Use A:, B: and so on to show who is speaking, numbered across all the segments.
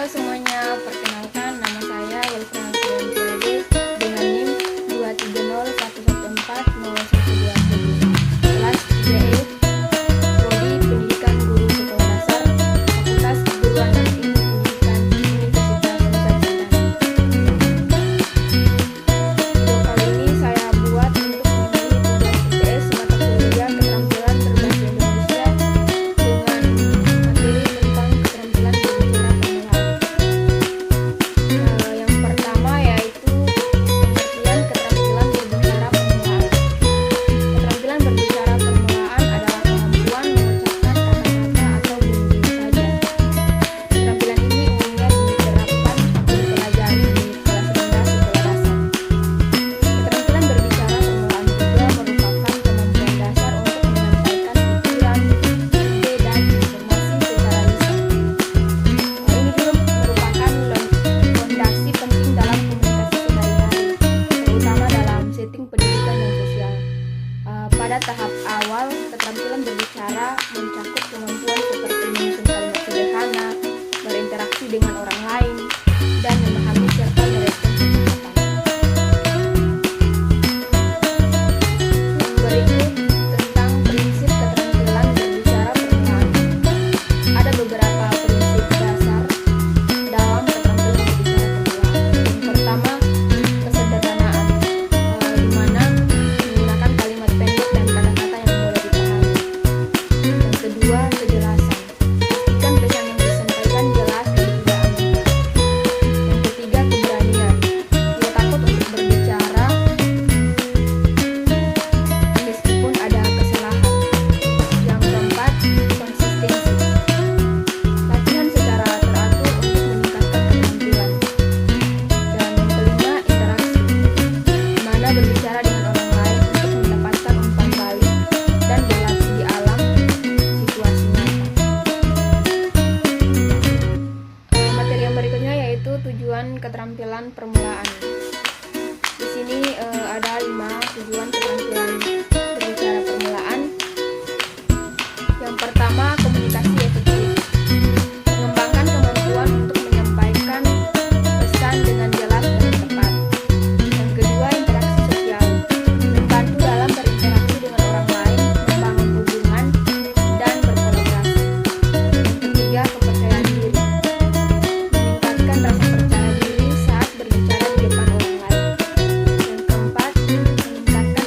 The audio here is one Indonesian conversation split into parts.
A: semuanya, perkenalkan nama saya Wilfrian Priyanti dengan NIM 230114012. Kelas 3E, Prodi Pendidikan Guru Sekolah Dasar, Fakultas Keguruan dan Ilmu Pendidikan Universitas Nusa Tenggara. Video kali ini saya buat untuk mengenai tugas UTS mata kuliah keterampilan berbahasa Indonesia dengan materi tentang keterampilan berbicara permulaan. Yang pertama yaitu pengertian keterampilan berbicara permulaan. Keterampilan berbicara permulaan adalah kemampuan mengucapkan kata-kata atau bunyi saja. Keterampilan ini umumnya diterapkan atau dipelajari di kelas rendah sekolah dasar. Keterampilan berbicara permulaan juga merupakan kemampuan dasar untuk menyampaikan pikiran, ide, dan informasi secara lisan. Ini juga merupakan fondasi penting dalam komunikasi sehari-hari, terutama dalam setting pendidikan dan sosial. Pada tahap awal, keterampilan berbicara mencakup kemampuan seperti menyusun kalimat sederhana, berinteraksi dengan orang lain, dan memahami serta merespon percakapan. Yang berikut tentang prinsip keterampilan berbicara permulaan. Ada beberapa prinsip dasar dalam keterampilan berbicara permulaan. Yang pertama, kesederhanaan, di mana menggunakan kalimat pendek dan kata-kata yang mudah dipahami. Yang kedua, kejelasan. Pastikan pesan yang disampaikan jelas dan tidak ambiguous. Yang ketiga, keberanian. Tidak takut untuk berbicara meskipun ada kesalahan. Yang keempat, konsistensi. Latihan secara teratur untuk meningkatkan keterampilan. Dan yang kelima, interaksi, di mana berbicara dengan orang lain untuk mendapatkan umpan balik dan relasi di alam situasi nyata. Materi yang berikutnya yaitu tujuan keterampilan permulaan. Di sini ada 5 tujuan keterampilan berbicara permulaan. Yang pertama, komunikasi efektif. Mengembangkan kemampuan untuk menyampaikan pesan dengan jelas dan tepat. Yang kedua, interaksi sosial. Membantu dalam berinteraksi dengan orang lain, membangun hubungan, dan berkolaborasi. Yang ketiga, kepercayaan diri. Meningkatkan rasa percaya diri saat berbicara di depan orang lain. Yang keempat, meningkatkan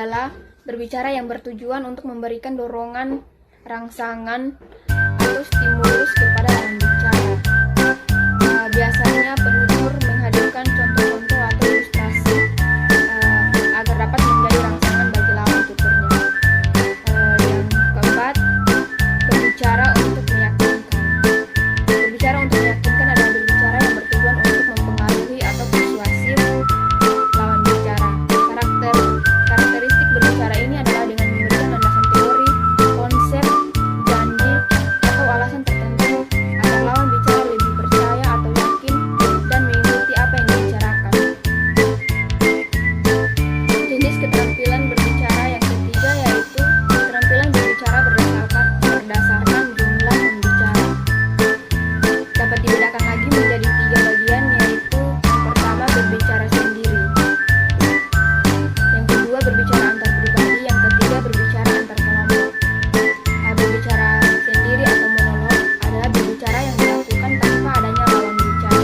A: adalah berbicara yang bertujuan untuk memberikan dorongan, rangsangan, atau stimulus kepada lawan bicara. Biasanya penutur menghadirkan contoh-contoh atau ilustrasi agar dapat menjadi rangsangan bagi lawan tuturnya. Yang keempat, berbicara untuk meyakinkan. Berbicara untuk meyakinkan adalah berbicara yang bertujuan untuk mempengaruhi atau persuasif lawan bicara. Karakteristik berbicara ini adalah dengan memberikan landasan teori, konsep, janji, atau alasan tertentu agar lawan bicara lebih percaya atau yakin dan mengikuti apa yang dibicarakan. Jenis keterampilan berbicara yang ketiga yaitu keterampilan berbicara berdasarkan jumlah pembicara. Dapat dibedakan lagi menjadi 3 bagian, yaitu yang pertama berbicara sendiri, yang kedua berbicara antar pribadi, yang ketiga berbicara antar kelompok. Berbicara sendiri atau monolog adalah berbicara yang dilakukan tanpa adanya lawan bicara.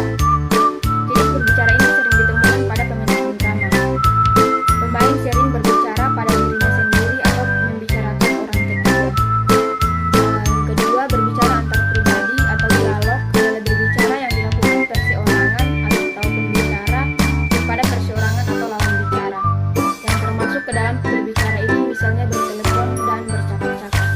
A: Jenis berbicara ini sering ditemukan pada pemain drama. Pemain sering berbicara pada dirinya sendiri atau membicarakan orang ketiga. Yang kedua, berbicara antar pribadi atau dialog adalah berbicara yang dilakukan perseorangan atau pembicara kepada perseorangan atau lawan bicara. Yang termasuk ke dalam berbicara ini misalnya bertelepon dan bercakap-cakap.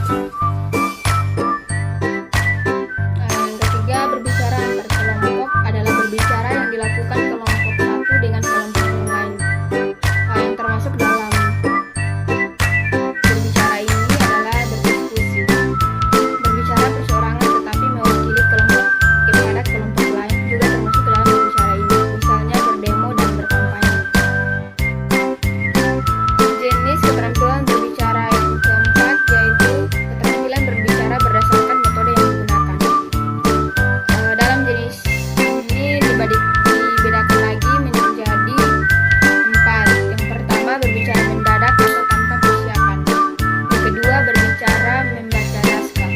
A: Yang ketiga, berbicara antar kelompok adalah berbicara yang dilakukan kelompok satu dengan kelompok yang lain. Yang termasuk dalam berbicara ini adalah berdiskusi, berbicara perseorangan tetapi mewakili kelompok kepada kelompok lain juga termasuk ke dalam berbicara ini, misalnya berdemo dan berkampanye. Jenis keterampilan berbicara yang keempat yaitu keterampilan berbicara berdasarkan metode yang digunakan. Dalam jenis ini dibedakan lagi menjadi 4. Yang pertama, berbicara mendadak atau tanpa persiapan. Yang kedua, berbicara membaca naskah.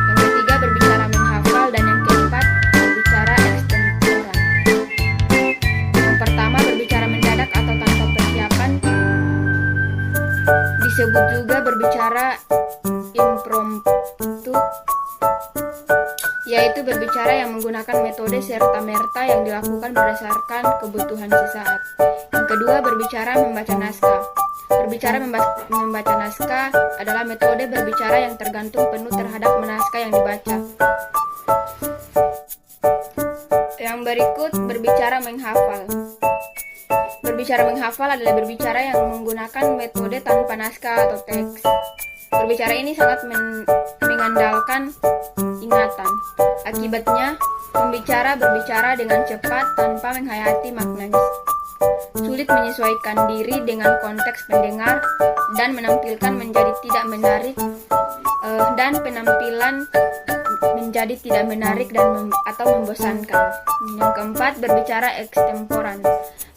A: Yang ketiga, berbicara menghafal, dan yang keempat, berbicara ekstemporan. Yang pertama, berbicara mendadak atau tanpa persiapan disebut juga berbicara impromptu, yaitu berbicara yang menggunakan metode serta-merta yang dilakukan berdasarkan kebutuhan sesaat. Yang kedua, berbicara membaca naskah. Berbicara membaca naskah adalah metode berbicara yang tergantung penuh terhadap naskah yang dibaca. Yang berikut, berbicara menghafal. Berbicara menghafal adalah berbicara yang menggunakan metode tanpa naskah atau teks. Berbicara ini sangat mengandalkan ingatan. Akibatnya, pembicara berbicara dengan cepat tanpa menghayati maknanya, sulit menyesuaikan diri dengan konteks pendengar, dan menampilkan menjadi tidak menarik penampilan menjadi tidak menarik atau membosankan. Yang keempat, berbicara ekstemporan.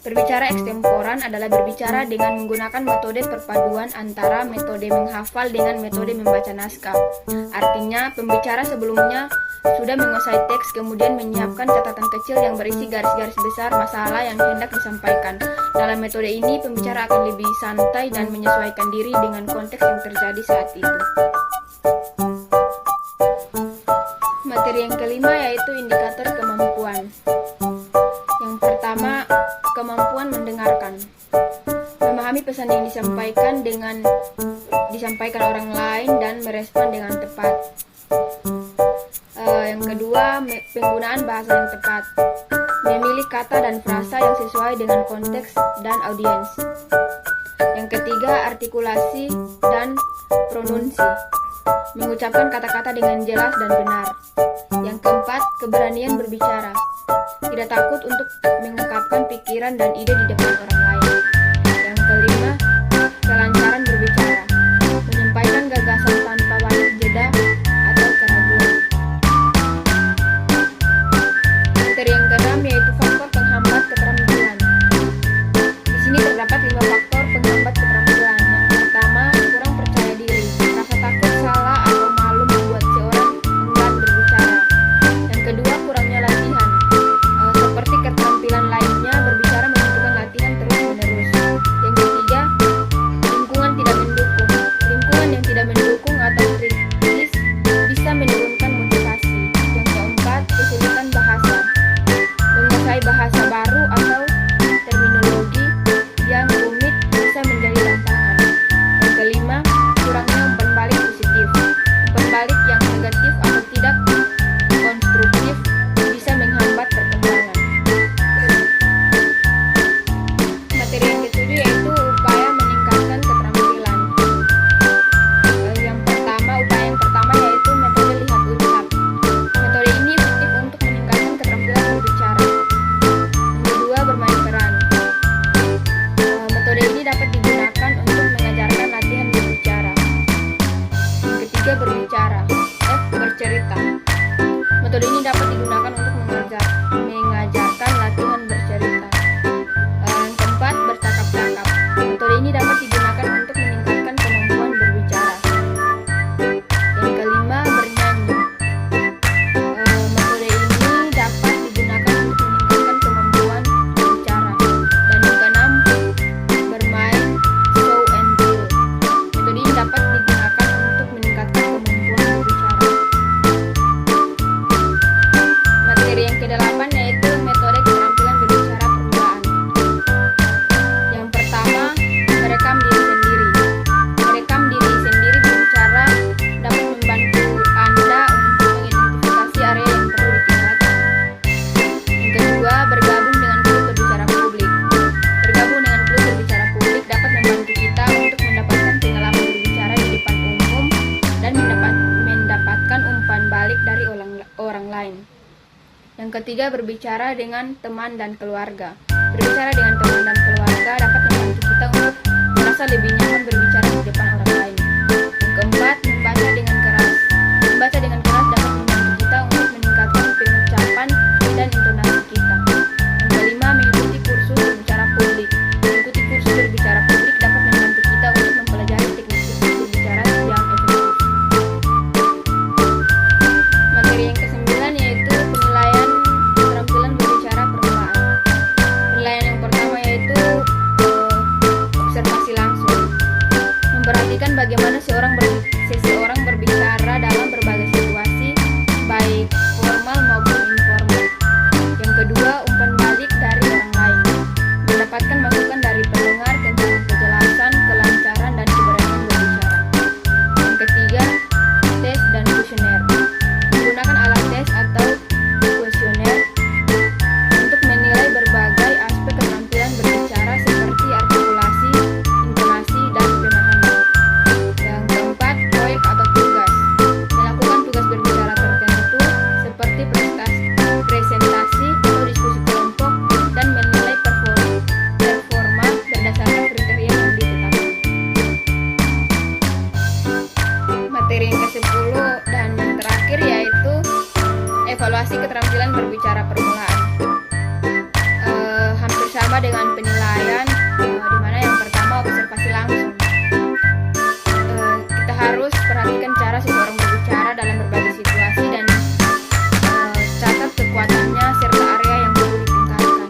A: Berbicara ekstemporan adalah berbicara dengan menggunakan metode perpaduan antara metode menghafal dengan metode membaca naskah. Artinya, pembicara sebelumnya sudah menguasai teks, kemudian menyiapkan catatan kecil yang berisi garis-garis besar masalah yang hendak disampaikan. Dalam metode ini, pembicara akan lebih santai dan menyesuaikan diri dengan konteks yang terjadi saat itu. Materi yang kelima yaitu indikator kemampuan. Yang pertama, kemampuan mendengarkan. Memahami pesan yang disampaikan orang lain dan merespon dengan tepat. Yang kedua, penggunaan bahasa yang tepat. Memilih kata dan frasa yang sesuai dengan konteks dan audiens. Yang ketiga, artikulasi dan pronunsi. Mengucapkan kata-kata dengan jelas dan benar. Yang keempat, keberanian berbicara. Tidak takut untuk mengungkapkan pikiran dan ide di depan orang lain. Yang kelima, kelancaran berbicara. Menyampaikan gagasan tanpa banyak jeda atau keraguan. Materi yang keenam yaitu faktor penghambat keterampilan. Di sini terdapat 5 faktor penghambat keterampilan. Yang pertama, kurang percaya diri. Rasa takut salah atau malu membuat seorang enggan berbicara. Yang kedua, kurangnya latihan. Seperti keterampilan lainnya, berbicara membutuhkan latihan terus-menerus. Yang ketiga, lingkungan ketiga, berbicara dengan teman dan keluarga. Berbicara dengan teman dan keluarga dapat membantu kita untuk merasa lebih nyaman berbicara di depan orang lain. Yang keempat, membaca dengan keras. Membaca dengan keras dapat membantu kita untuk meningkatkan pengucapan dan intonasi kita. Yang kelima, mengikuti kursus berbicara publik. Mengikuti kursus berbicara publik dapat membantu kita untuk mempelajari teknik berbicara yang efektif. Materi yang kesembilan yaitu penilaian keterampilan berbicara permulaan. Penilaian yang pertama yaitu observasi langsung. Memperhatikan bagaimana seseorang berbicara dalam berbagai situasi, baik formal maupun informal. Yang kedua, umpan balik dari orang lain. Mendapatkan masukan dari pendengar tentang kejelasan, kelancaran, dan keberanian berbicara. Yang ketiga, tes dan kuesioner. Menggunakan alat tes atau kuesioner untuk menilai berbagai aspek keterampilan berbicara seperti artikulasi, intonasi, dan pemahaman. Yang keempat, proyek atau tugas. Melakukan tugas berbicara tertentu seperti presentasi atau diskusi kelompok dan menilai performa berdasarkan kriteria yang ditetapkan. Materi yang ke-10 dan yang terakhir yaitu evaluasi keterampilan berbicara permulaan. Hampir sama dengan penilaian, di mana yang pertama observasi langsung. Kita harus perhatikan cara seseorang berbicara dalam berbagai situasi dan catat kekuatannya serta area yang perlu ditingkatkan.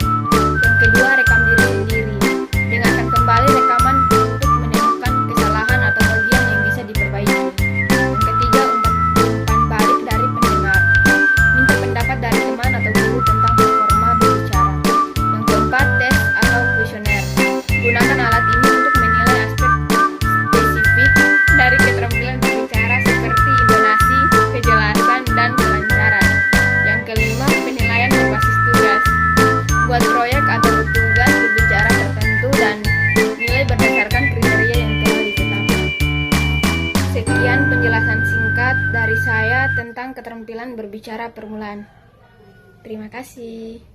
A: Yang kedua, rekam diri sendiri. Dengarkan kembali rekaman untuk menemukan kesalahan atau bagian yang bisa diperbaiki. Yang ketiga, umpan balik dari pendengar. Minta pendapat dari teman atau guru tentang performa berbicara. Yang keempat, tes atau kuesioner. Gunakan alat ini untuk menilai aspek spesifik dari keterampilan berbicara seperti intonasi, kejelasan, dan kelancaran. Yang kelima, penilaian berbasis tugas. Buat proyek atau tugas berbicara tertentu dan nilai berdasarkan kriteria yang telah ditetapkan. Sekian penjelasan singkat dari saya tentang keterampilan berbicara permulaan. Terima kasih.